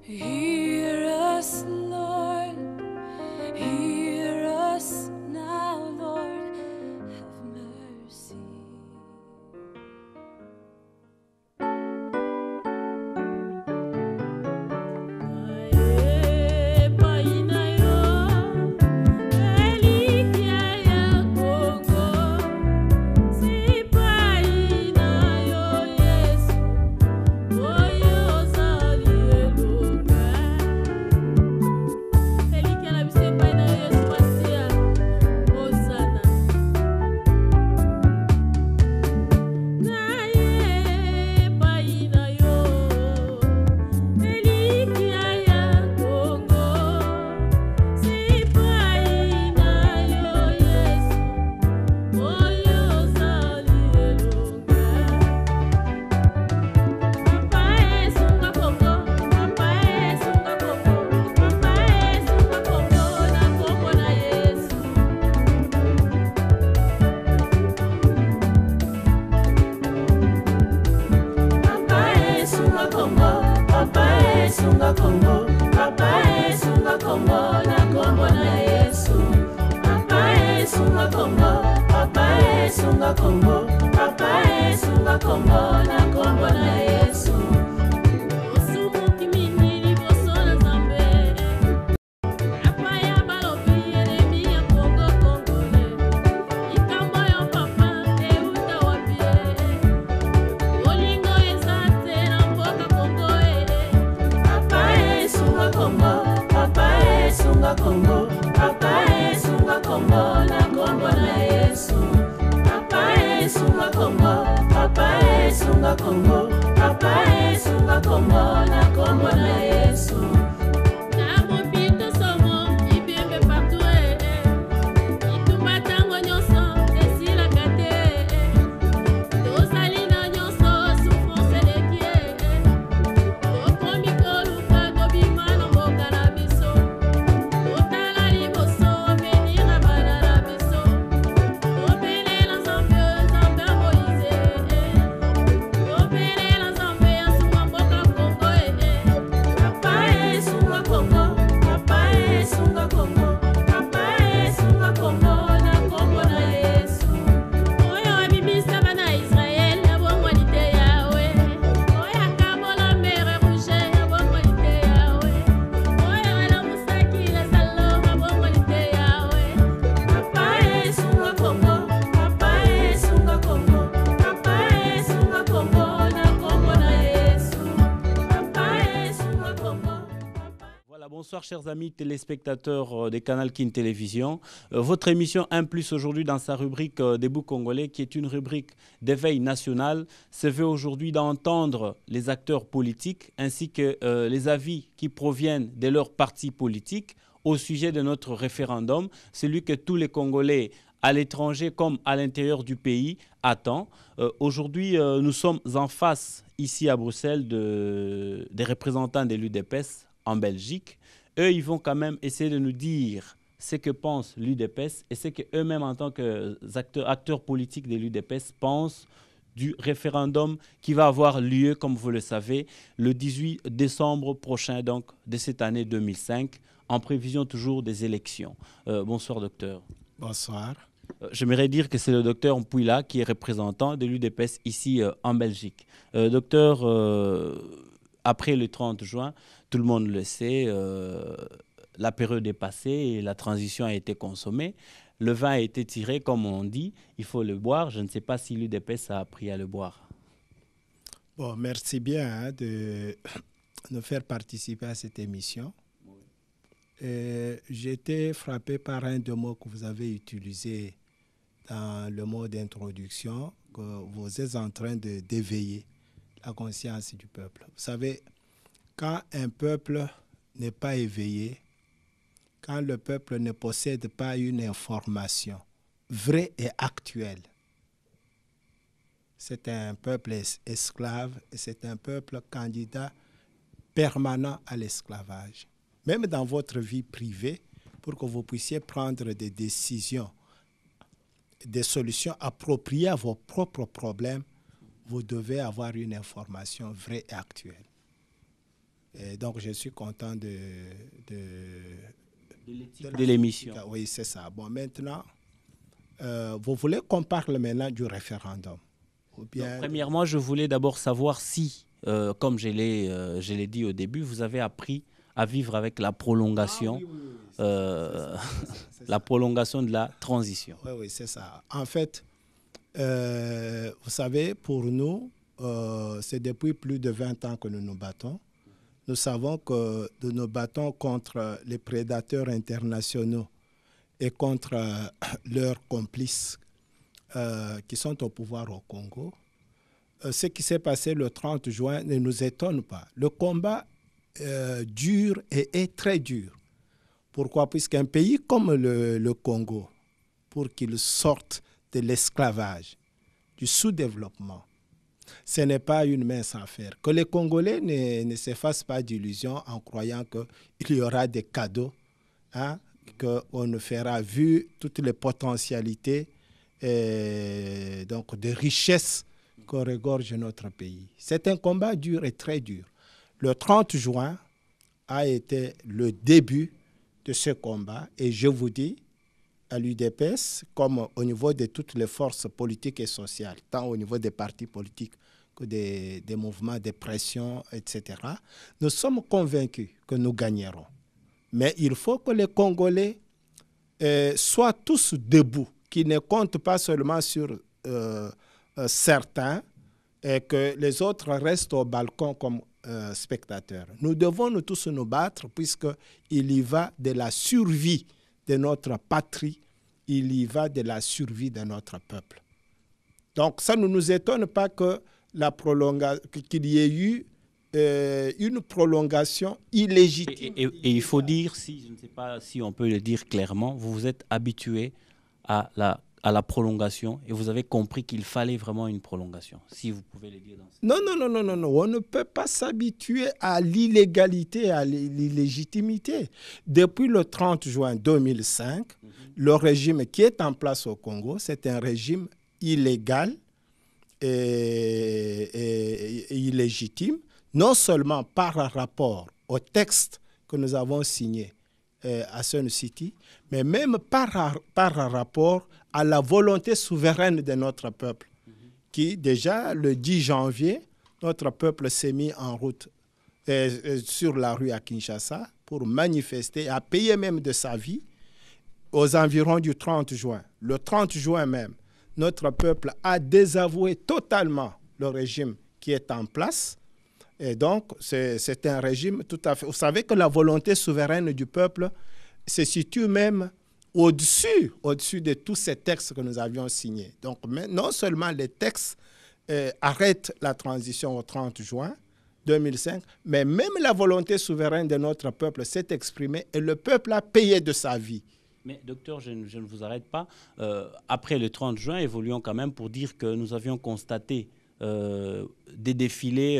Hear us, Lord, hear us now, Lord, have mercy. Bonsoir chers amis téléspectateurs des Canal King Télévision. Votre émission 1+ aujourd'hui dans sa rubrique Debout Congolais, qui est une rubrique d'éveil national, se veut aujourd'hui d'entendre les acteurs politiques ainsi que les avis qui proviennent de leurs partis politiques au sujet de notre référendum, celui que tous les Congolais à l'étranger comme à l'intérieur du pays attendent. Aujourd'hui, nous sommes en face ici à Bruxelles des représentants de l'UDPS en Belgique. Eux, ils vont quand même essayer de nous dire ce que pense l'UDPS et ce qu'eux-mêmes, en tant qu'acteurs politiques de l'UDPS, pensent du référendum qui va avoir lieu, comme vous le savez, le 18 décembre prochain, donc de cette année 2005, en prévision toujours des élections. Bonsoir, docteur. Bonsoir. J'aimerais dire que c'est le docteur Mpouila qui est représentant de l'UDPS ici en Belgique. Docteur, après le 30 juin, tout le monde le sait, la période est passée et la transition a été consommée. Le vin a été tiré, comme on dit, il faut le boire. Je ne sais pas si l'UDPS a appris à le boire. Bon, merci bien de nous faire participer à cette émission. J'ai été frappé par un des mots que vous avez utilisé dans le mot d'introduction, que vous êtes en train d'éveiller la conscience du peuple. Vous savez, quand un peuple n'est pas éveillé, quand le peuple ne possède pas une information vraie et actuelle, c'est un peuple esclave et c'est un peuple candidat permanent à l'esclavage. Même dans votre vie privée, pour que vous puissiez prendre des décisions, des solutions appropriées à vos propres problèmes, vous devez avoir une information vraie et actuelle. Et Et donc, je suis content de l'émission. Oui, c'est ça. Bon, maintenant, vous voulez qu'on parle maintenant du référendum ou bien... Donc, premièrement, je voulais d'abord savoir si, comme je l'ai dit au début, vous avez appris à vivre avec la prolongation, la prolongation de la transition. Oui, oui, c'est ça. En fait, vous savez, pour nous, c'est depuis plus de 20 ans que nous nous battons. Nous savons que nous nous battons contre les prédateurs internationaux et contre leurs complices qui sont au pouvoir au Congo. Ce qui s'est passé le 30 juin ne nous étonne pas. Le combat dure et est très dur. Pourquoi? Puisqu'un pays comme le Congo, pour qu'il sorte de l'esclavage, du sous-développement, ce n'est pas une mince affaire. Que les Congolais ne se fassent pas d'illusions en croyant qu'il y aura des cadeaux, hein, qu'on nous fera vu toutes les potentialités donc de richesses qu'on regorge notre pays. C'est un combat dur et très dur. Le 30 juin a été le début de ce combat et je vous dis, à l'UDPS, comme au niveau de toutes les forces politiques et sociales, tant au niveau des partis politiques que des mouvements de pression, etc., nous sommes convaincus que nous gagnerons. Mais il faut que les Congolais soient tous debout, qu'ils ne comptent pas seulement sur certains et que les autres restent au balcon comme spectateurs. Nous devons nous tous nous battre puisqu'il y va de la survie de notre patrie, il y va de la survie de notre peuple. Donc ça ne nous étonne pas que qu'il y ait eu une prolongation illégitime. Et il faut dire, je ne sais pas si on peut le dire clairement, vous vous êtes habitué à la prolongation et vous avez compris qu'il fallait vraiment une prolongation, si vous pouvez le dire. Non, on ne peut pas s'habituer à l'illégalité, à l'illégitimité. Depuis le 30 juin 2005, le régime qui est en place au Congo, c'est un régime illégal et illégitime, non seulement par rapport au texte que nous avons signé à Sun City, mais même par rapport à la volonté souveraine de notre peuple, qui déjà le 10 janvier, notre peuple s'est mis en route sur la rue à Kinshasa pour manifester, à payer même de sa vie aux environs du 30 juin. Le 30 juin même, notre peuple a désavoué totalement le régime qui est en place. Et donc, c'est un régime tout à fait... Vous savez que la volonté souveraine du peuple se situe même au-dessus de tous ces textes que nous avions signés. Donc, non seulement les textes arrêtent la transition au 30 juin 2005, mais même la volonté souveraine de notre peuple s'est exprimée et le peuple a payé de sa vie. Mais docteur, je ne vous arrête pas. Après le 30 juin, évoluons quand même pour dire que nous avions constaté des défilés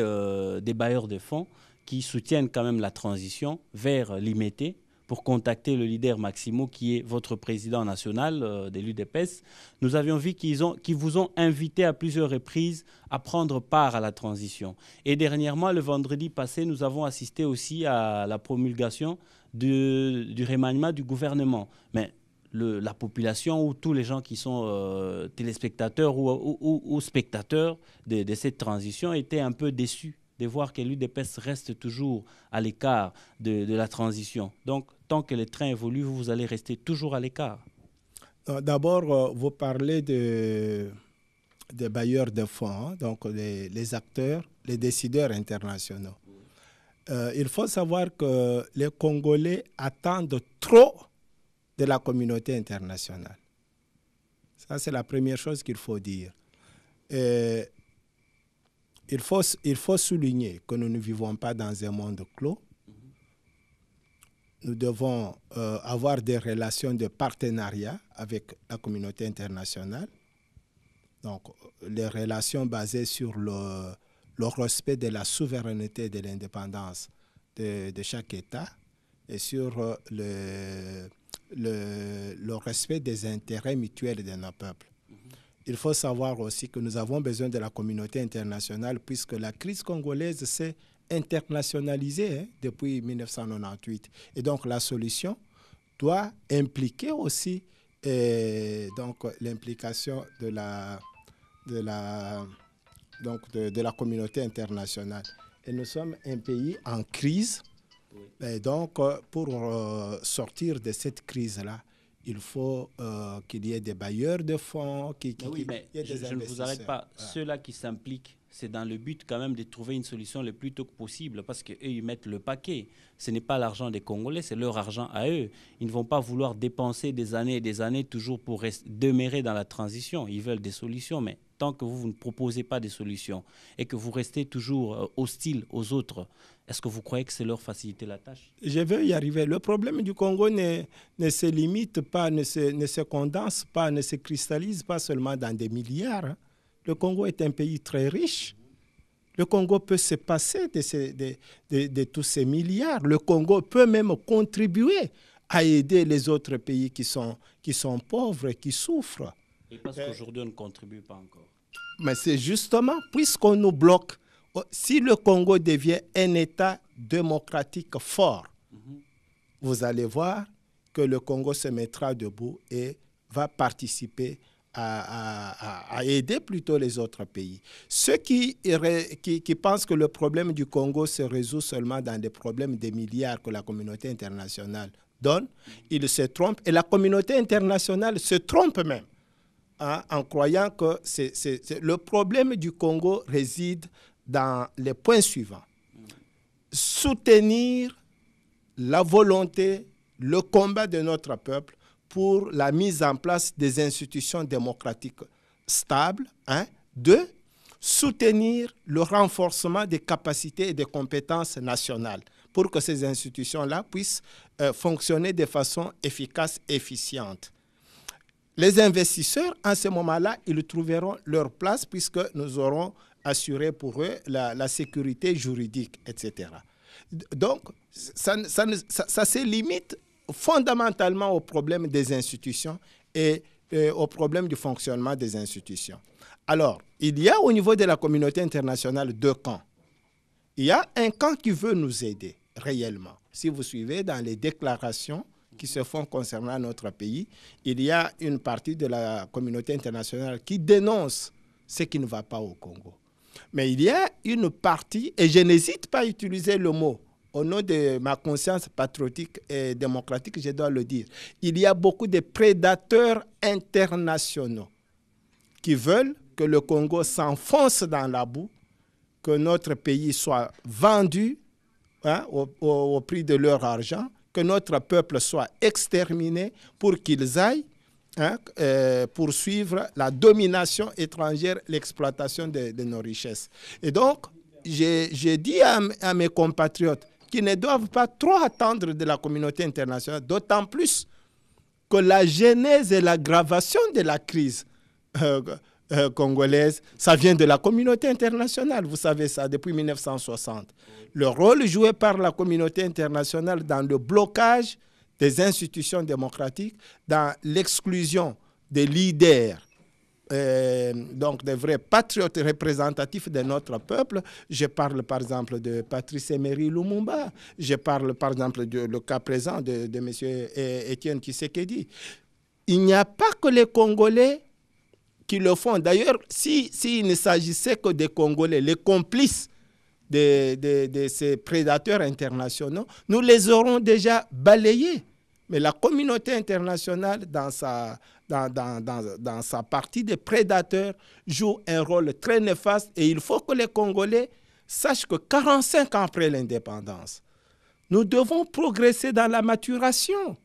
des bailleurs de fonds qui soutiennent quand même la transition vers l'IMET pour contacter le leader Maximo qui est votre président national de l'UDPS. Nous avions vu qu'ils vous ont invité à plusieurs reprises à prendre part à la transition. Et dernièrement, le vendredi passé, nous avons assisté aussi à la promulgation du remaniement du gouvernement. Mais la population ou tous les gens qui sont téléspectateurs ou spectateurs de cette transition étaient un peu déçus de voir que l'UDPS reste toujours à l'écart de la transition. Donc, tant que le train évolue, vous allez rester toujours à l'écart. D'abord, vous parlez des bailleurs de fonds, hein, donc les acteurs, les décideurs internationaux. Il faut savoir que les Congolais attendent trop de la communauté internationale. Ça, c'est la première chose qu'il faut dire. Il faut souligner que nous ne vivons pas dans un monde clos. Nous devons avoir des relations de partenariat avec la communauté internationale. Donc, les relations basées sur le respect de la souveraineté et de l'indépendance de chaque État et sur le respect des intérêts mutuels de nos peuples. Il faut savoir aussi que nous avons besoin de la communauté internationale puisque la crise congolaise, c'est internationalisé depuis 1998. Et donc la solution doit impliquer aussi donc l'implication de la communauté internationale. Et nous sommes un pays en crise. Et donc, pour sortir de cette crise-là, il faut qu'il y ait des bailleurs de fonds, je ne vous arrête pas. Voilà. Ceux-là qui s'impliquent, c'est dans le but quand même de trouver une solution le plus tôt que possible, parce qu'eux, ils mettent le paquet. Ce n'est pas l'argent des Congolais, c'est leur argent à eux. Ils ne vont pas vouloir dépenser des années et des années toujours pour demeurer dans la transition. Ils veulent des solutions, mais tant que vous ne proposez pas des solutions et que vous restez toujours hostile aux autres, est-ce que vous croyez que c'est leur faciliter la tâche? Je veux y arriver. Le problème du Congo ne se limite pas, ne se condense pas, ne se cristallise pas seulement dans des milliards. Le Congo est un pays très riche. Le Congo peut se passer de tous ces milliards. Le Congo peut même contribuer à aider les autres pays qui sont pauvres et qui souffrent. Et parce qu'aujourd'hui, on ne contribue pas encore. Mais c'est justement, puisqu'on nous bloque, si le Congo devient un État démocratique fort, vous allez voir que le Congo se mettra debout et va participer à aider plutôt les autres pays. Ceux qui pensent que le problème du Congo se résout seulement dans des problèmes des milliards que la communauté internationale donne, ils se trompent. Et la communauté internationale se trompe même en croyant que le problème du Congo réside dans les points suivants. Soutenir la volonté, le combat de notre peuple pour la mise en place des institutions démocratiques stables. 2, soutenir le renforcement des capacités et des compétences nationales pour que ces institutions-là puissent fonctionner de façon efficace et efficiente. Les investisseurs, en ce moment-là, ils trouveront leur place puisque nous aurons assuré pour eux la sécurité juridique, etc. Donc, ça se limite fondamentalement au problème des institutions et au problème du fonctionnement des institutions. Alors, il y a au niveau de la communauté internationale 2 camps. Il y a un camp qui veut nous aider réellement. Si vous suivez dans les déclarations qui se font concernant notre pays, il y a une partie de la communauté internationale qui dénonce ce qui ne va pas au Congo. Mais il y a une partie, et je n'hésite pas à utiliser le mot, au nom de ma conscience patriotique et démocratique, je dois le dire, il y a beaucoup de prédateurs internationaux qui veulent que le Congo s'enfonce dans la boue, que notre pays soit vendu au prix de leur argent, que notre peuple soit exterminé pour qu'ils aillent poursuivre la domination étrangère, l'exploitation de nos richesses. Et donc, j'ai dit à mes compatriotes qu'ils ne doivent pas trop attendre de la communauté internationale, d'autant plus que la genèse et l'aggravation de la crise congolaise, ça vient de la communauté internationale, vous savez ça, depuis 1960. Le rôle joué par la communauté internationale dans le blocage des institutions démocratiques, dans l'exclusion des leaders, donc des vrais patriotes représentatifs de notre peuple. Je parle par exemple de Patrice Emery Lumumba, je parle par exemple du cas présent de M. Étienne Tshisekedi. Il n'y a pas que les Congolais qui le font. D'ailleurs, s'il ne s'agissait que des Congolais, les complices de ces prédateurs internationaux, nous les aurons déjà balayés. Mais la communauté internationale, dans sa partie de prédateurs, joue un rôle très néfaste. Et il faut que les Congolais sachent que 45 ans après l'indépendance, nous devons progresser dans la maturation,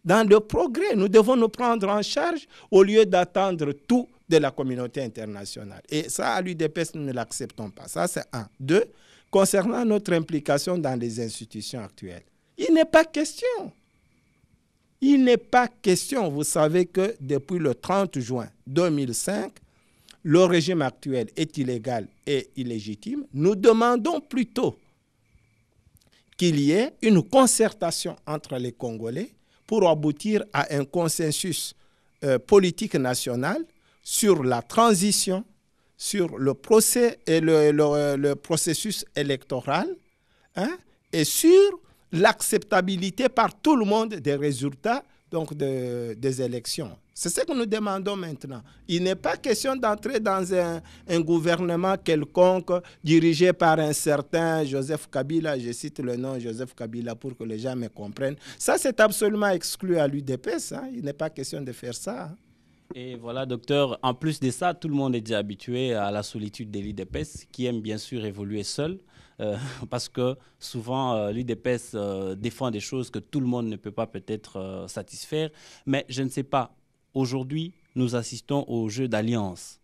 dans le progrès. Nous devons nous prendre en charge au lieu d'attendre tout de la communauté internationale. Et ça, à l'UDPS, nous ne l'acceptons pas. Ça, c'est 1. 2, concernant notre implication dans les institutions actuelles, il n'est pas question. Il n'est pas question. Vous savez que depuis le 30 juin 2005, le régime actuel est illégal et illégitime. Nous demandons plutôt qu'il y ait une concertation entre les Congolais pour aboutir à un consensus politique national sur la transition, sur le procès et le processus électoral, hein, et sur l'acceptabilité par tout le monde des résultats donc des élections. C'est ce que nous demandons maintenant. Il n'est pas question d'entrer dans un gouvernement quelconque dirigé par un certain Joseph Kabila. Je cite le nom Joseph Kabila pour que les gens me comprennent. Ça, c'est absolument exclu à l'UDPS. Hein. Il n'est pas question de faire ça. Hein. Et voilà, docteur, en plus de ça, tout le monde est déjà habitué à la solitude de l'UDPS, qui aime bien sûr évoluer seul, parce que souvent, l'UDPS défend des choses que tout le monde ne peut pas peut-être satisfaire. Mais je ne sais pas, aujourd'hui, nous assistons au jeu d'alliance.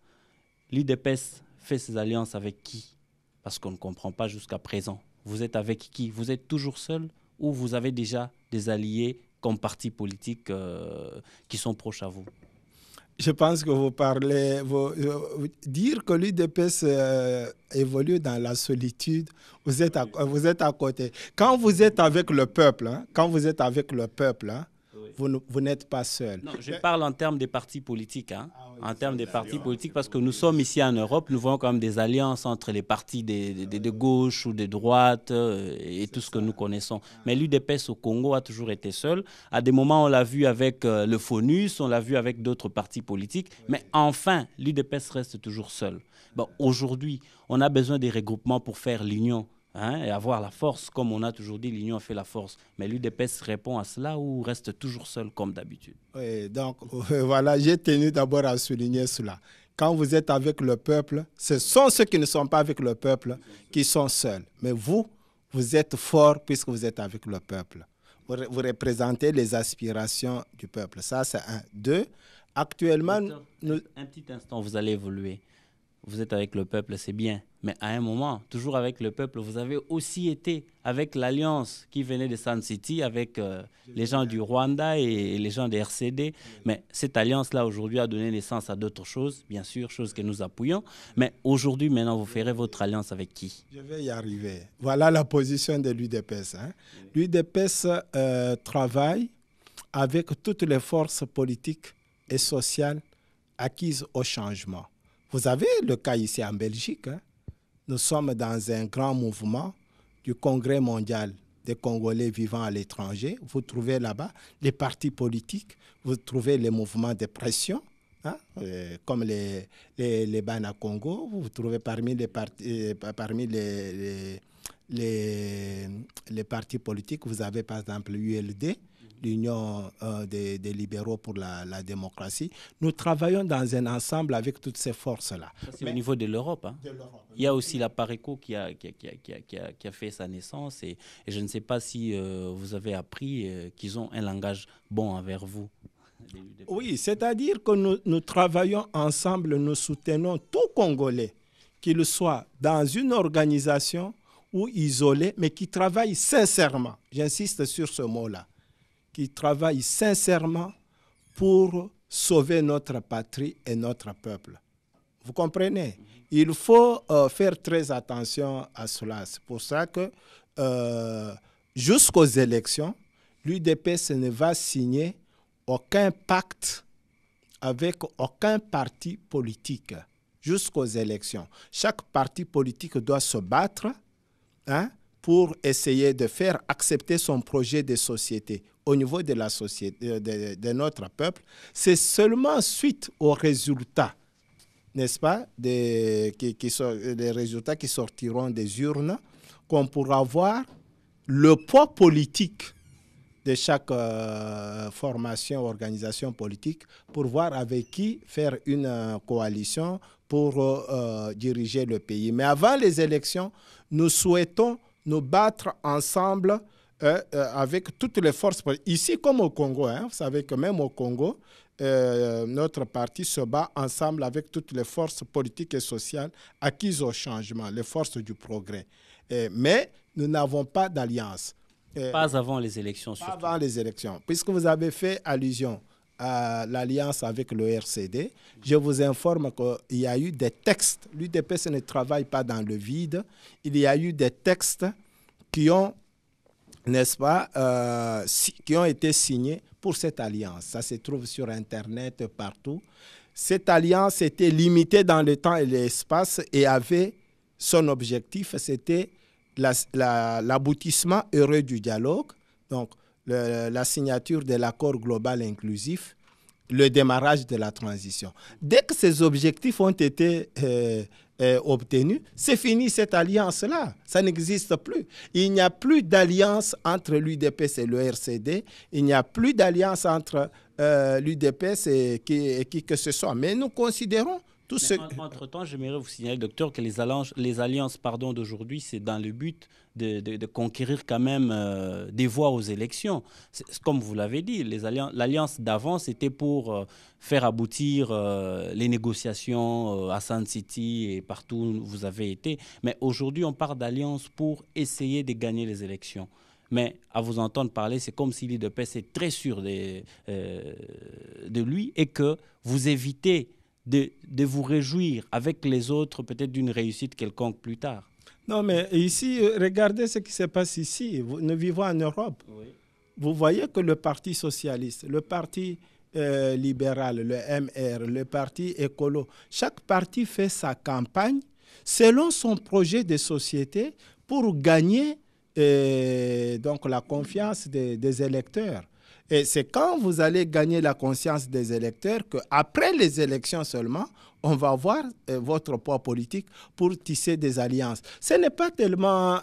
L'UDPS fait ses alliances avec qui? Parce qu'on ne comprend pas jusqu'à présent. Vous êtes avec qui? Vous êtes toujours seul ou vous avez déjà des alliés comme partis politiques qui sont proches à vous? Je pense que vous parlez, dire que l'UDPS évolue dans la solitude, vous êtes à côté. Quand vous êtes avec le peuple, hein, vous n'êtes pas seul. Non, je parle en termes des partis politiques. Hein. En termes des partis politiques, parce que nous sommes ici en Europe, nous voyons quand même des alliances entre les partis de gauche ou de droite et tout ce que nous connaissons. Mais l'UDPS au Congo a toujours été seul. À des moments, on l'a vu avec le FONUS, on l'a vu avec d'autres partis politiques. Mais enfin, l'UDPS reste toujours seul. Bon, aujourd'hui, on a besoin des regroupements pour faire l'union. Hein, et avoir la force, comme on a toujours dit, l'union fait la force. Mais l'UDPS répond à cela ou reste toujours seul comme d'habitude? Oui, donc voilà, j'ai tenu d'abord à souligner cela. Quand vous êtes avec le peuple, ce sont ceux qui ne sont pas avec le peuple qui sont seuls. Mais vous êtes fort puisque vous êtes avec le peuple. Vous représentez les aspirations du peuple. Ça, c'est un. Deux, actuellement... Un petit instant, vous allez évoluer. Vous êtes avec le peuple, c'est bien. Mais à un moment, toujours avec le peuple, vous avez aussi été avec l'alliance qui venait de Sun City, avec les gens du Rwanda et les gens des RCD. Mais cette alliance-là, aujourd'hui, a donné naissance à d'autres choses, bien sûr, choses que nous appuyons. Mais aujourd'hui, maintenant, vous ferez votre alliance avec qui? Je vais y arriver. Voilà la position de l'UDPS. Hein. L'UDPS travaille avec toutes les forces politiques et sociales acquises au changement. Vous avez le cas ici en Belgique. Hein. Nous sommes dans un grand mouvement du Congrès mondial des Congolais vivant à l'étranger. Vous trouvez là-bas les partis politiques, vous trouvez les mouvements de pression, hein, comme les Bana Congo. Vous trouvez parmi les partis politiques, vous avez par exemple l'ULD, l'Union des libéraux pour la démocratie. Nous travaillons dans un ensemble avec toutes ces forces-là. C'est au niveau de l'Europe. Hein. Il y a aussi la Pareco qui a fait sa naissance et je ne sais pas si vous avez appris qu'ils ont un langage bon envers vous. Oui, c'est-à-dire que nous travaillons ensemble, nous soutenons tout Congolais, qu'il soit dans une organisation ou isolé, mais qui travaille sincèrement. J'insiste sur ce mot-là. Qui travaillent sincèrement pour sauver notre patrie et notre peuple. Vous comprenez? Il faut faire très attention à cela. C'est pour ça que jusqu'aux élections, l'UDPS ne va signer aucun pacte avec aucun parti politique. Jusqu'aux élections. Chaque parti politique doit se battre, hein, pour essayer de faire accepter son projet de société au niveau de la société, de notre peuple. C'est seulement suite aux résultats, n'est-ce pas, des résultats qui sortiront des urnes, qu'on pourra voir le poids politique de chaque formation, organisation politique, pour voir avec qui faire une coalition pour diriger le pays. Mais avant les élections, nous souhaitons nous battre ensemble avec toutes les forces. Ici comme au Congo, hein, vous savez que même au Congo, notre parti se bat ensemble avec toutes les forces politiques et sociales acquises au changement, les forces du progrès. Mais nous n'avons pas d'alliance. Pas avant les élections, surtout. Pas avant les élections. Puisque vous avez fait allusion à l'alliance avec le RCD, je vous informe qu'il y a eu des textes. L'UDPS ne travaille pas dans le vide. Il y a eu des textes qui ont, n'est-ce pas, qui ont été signés pour cette alliance. Ça se trouve sur Internet partout. Cette alliance était limitée dans le temps et l'espace et avait son objectif, c'était l'aboutissement heureux du dialogue, donc la signature de l'accord global inclusif, le démarrage de la transition. Dès que ces objectifs ont été obtenus, c'est fini cette alliance-là. Ça n'existe plus. Il n'y a plus d'alliance entre l'UDPS et le RCD. Il n'y a plus d'alliance entre l'UDPS et qui que ce soit. Mais nous considérons tout ce... Entre-temps, j'aimerais vous signaler, docteur, que les alliances d'aujourd'hui, c'est dans le but de conquérir quand même des voix aux élections. Comme vous l'avez dit, l'alliance d'avant, c'était pour faire aboutir les négociations à Sun City et partout où vous avez été. Mais aujourd'hui, on parle d'alliance pour essayer de gagner les élections. Mais à vous entendre parler, c'est comme si l'UDPS est très sûr de lui et que vous évitez de vous réjouir avec les autres peut-être d'une réussite quelconque plus tard. Non, mais ici, regardez ce qui se passe ici. Nous vivons en Europe. Oui. Vous voyez que le Parti socialiste, le Parti libéral, le MR, le Parti écolo, chaque parti fait sa campagne selon son projet de société pour gagner donc la confiance des électeurs. Et c'est quand vous allez gagner la conscience des électeurs qu'après les élections seulement, on va voir votre poids politique pour tisser des alliances. Ce n'est pas tellement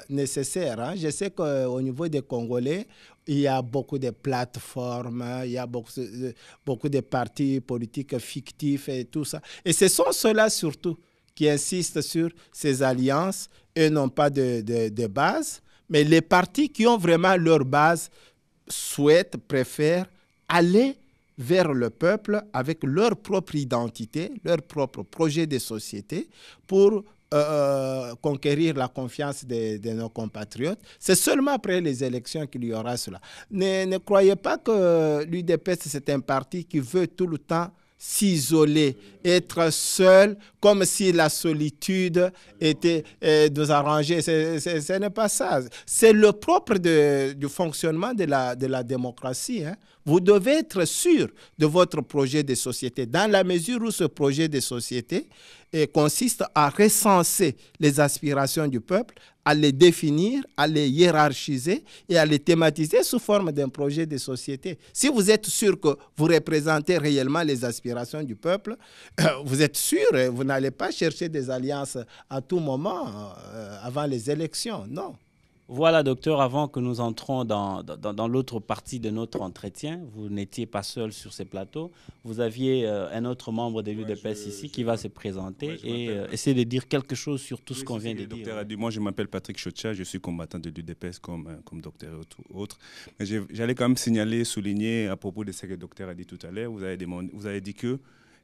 nécessaire. Hein. Je sais qu'au niveau des Congolais, il y a beaucoup de plateformes, il y a beaucoup de partis politiques fictifs et tout ça. Et ce sont ceux-là surtout qui insistent sur ces alliances et non pas de base. Mais les partis qui ont vraiment leur base préfèrent aller vers le peuple avec leur propre identité, leur propre projet de société pour conquérir la confiance de nos compatriotes. C'est seulement après les élections qu'il y aura cela. Ne croyez pas que l'UDPS, c'est un parti qui veut tout le temps s'isoler, être seul, comme si la solitude était nous arranger. Ce n'est pas ça. C'est le propre du fonctionnement de la démocratie. Hein. Vous devez être sûr de votre projet de société, dans la mesure où ce projet de société consiste à recenser les aspirations du peuple, à les définir, à les hiérarchiser et à les thématiser sous forme d'un projet de société. Si vous êtes sûr que vous représentez réellement les aspirations du peuple, vous êtes sûr, vous n'allez pas chercher des alliances à tout moment avant les élections, non. Voilà, docteur, avant que nous entrons dans l'autre partie de notre entretien, vous n'étiez pas seul sur ces plateaux. Vous aviez un autre membre de l'UDPS ici qui va se présenter et essayer de dire quelque chose sur tout ce qu'on vient de dire. Docteur a dit, moi, je m'appelle Patrick Chocha, je suis combattant de l'UDPS comme docteur et autres. Mais j'allais quand même signaler, souligner à propos de ce que le docteur a dit tout à l'heure. Vous avez dit que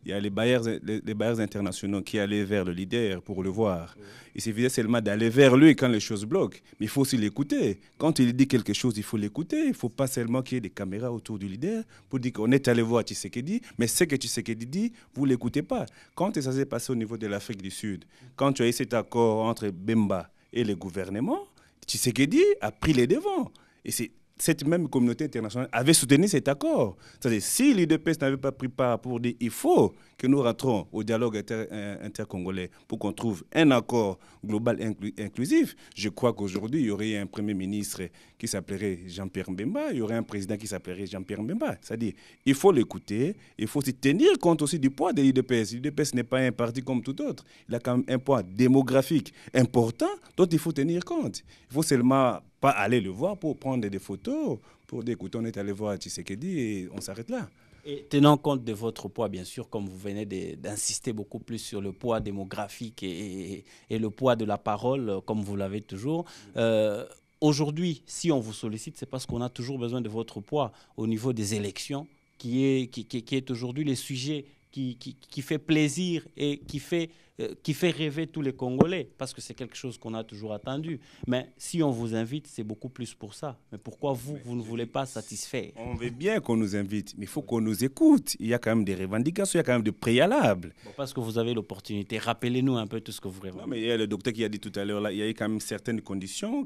il y a les bailleurs internationaux qui allaient vers le leader pour le voir. Oui. Il suffisait seulement d'aller vers lui quand les choses bloquent. Mais il faut aussi l'écouter. Quand il dit quelque chose, il faut l'écouter. Il ne faut pas seulement qu'il y ait des caméras autour du leader pour dire qu'on est allé voir Tshisekedi, mais ce que Tshisekedi dit, vous ne l'écoutez pas. Quand ça s'est passé au niveau de l'Afrique du Sud, quand tu as eu cet accord entre Bemba et le gouvernement, Tshisekedi a pris les devants. Et c'est cette même communauté internationale avait soutenu cet accord. C'est-à-dire, si l'UDPS n'avait pas pris part pour dire il faut que nous rentrons au dialogue intercongolais pour qu'on trouve un accord global inclusif, je crois qu'aujourd'hui, il y aurait un Premier ministre qui s'appellerait Jean-Pierre Mbemba, il y aurait un président qui s'appellerait Jean-Pierre Mbemba. C'est-à-dire, il faut l'écouter, il faut aussi tenir compte aussi du poids de l'UDPS. L'UDPS n'est pas un parti comme tout autre. Il a quand même un poids démographique important dont il faut tenir compte. Il faut seulement pas aller le voir pour prendre des photos, pour dire, écoute, on est allé voir Tshisekedi et on s'arrête là. Et tenant compte de votre poids, bien sûr, comme vous venez d'insister beaucoup plus sur le poids démographique et le poids de la parole, comme vous l'avez toujours, aujourd'hui, si on vous sollicite, c'est parce qu'on a toujours besoin de votre poids au niveau des élections, qui est aujourd'hui le sujet qui fait plaisir et qui fait rêver tous les Congolais, parce que c'est quelque chose qu'on a toujours attendu. Mais si on vous invite, c'est beaucoup plus pour ça. Mais pourquoi vous ne voulez pas satisfaire? On veut bien qu'on nous invite, mais il faut qu'on nous écoute. Il y a quand même des revendications, il y a quand même des préalables. Bon, parce que vous avez l'opportunité. Rappelez-nous un peu tout ce que vous revendiquez. Non, mais il y a le docteur qui a dit tout à l'heure, là, il y a eu quand même certaines conditions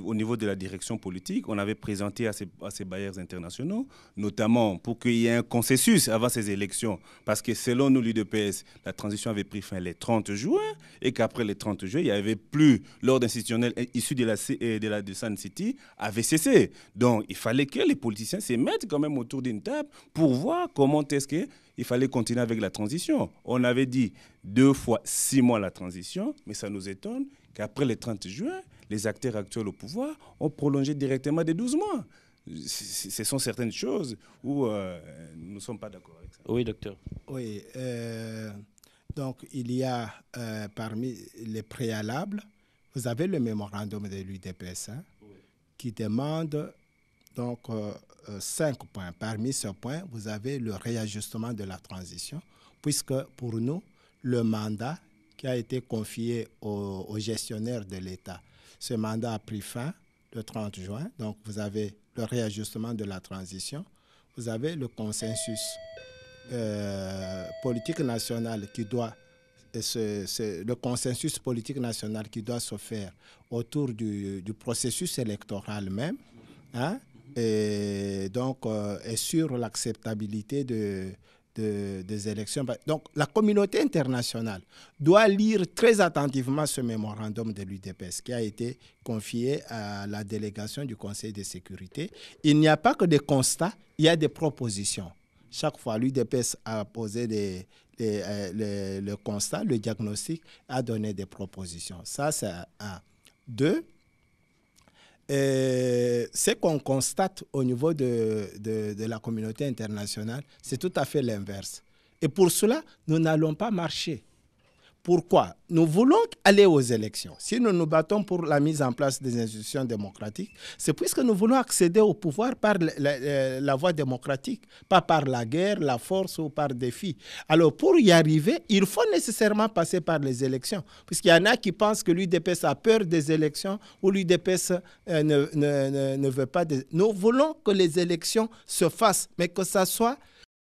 au niveau de la direction politique, on avait présenté à ces bailleurs internationaux, notamment pour qu'il y ait un consensus avant ces élections. Parce que selon nous, l'UDPS, la transition avait pris fin le 30 juin et qu'après le 30 juin, il n'y avait plus l'ordre institutionnel issu de Sun City avait cessé. Donc, il fallait que les politiciens se mettent quand même autour d'une table pour voir comment est-ce qu'il fallait continuer avec la transition. On avait dit 2 fois 6 mois la transition, mais ça nous étonne qu'après le 30 juin, les acteurs actuels au pouvoir ont prolongé directement de 12 mois. Ce sont certaines choses où nous ne sommes pas d'accord avec ça. Oui, docteur. Oui. Donc, il y a parmi les préalables, vous avez le mémorandum de l'UDPS qui demande donc 5 points. Parmi ces points, vous avez le réajustement de la transition, puisque pour nous, le mandat qui a été confié au gestionnaire de l'État, ce mandat a pris fin le 30 juin. Donc, vous avez le réajustement de la transition. Vous avez le consensus politique national qui doit le consensus politique national qui doit se faire autour du processus électoral même, hein, et donc et sur l'acceptabilité des élections. Donc la communauté internationale doit lire très attentivement ce mémorandum de l'UDPS qui a été confié à la délégation du Conseil de sécurité. Il n'y a pas que des constats, il y a des propositions. Chaque fois, l'UDPS a posé le constat, le diagnostic, a donné des propositions. Ça, c'est un. 2, ce qu'on constate au niveau de la communauté internationale, c'est tout à fait l'inverse. Et pour cela, nous n'allons pas marcher. Pourquoi? Nous voulons aller aux élections. Si nous nous battons pour la mise en place des institutions démocratiques, c'est puisque nous voulons accéder au pouvoir par la voie démocratique, pas par la guerre, la force ou par défi. Alors, pour y arriver, il faut nécessairement passer par les élections. Puisqu'il y en a qui pensent que l'UDPS a peur des élections ou l'UDPS ne veut pas. Nous voulons que les élections se fassent, mais que ça soit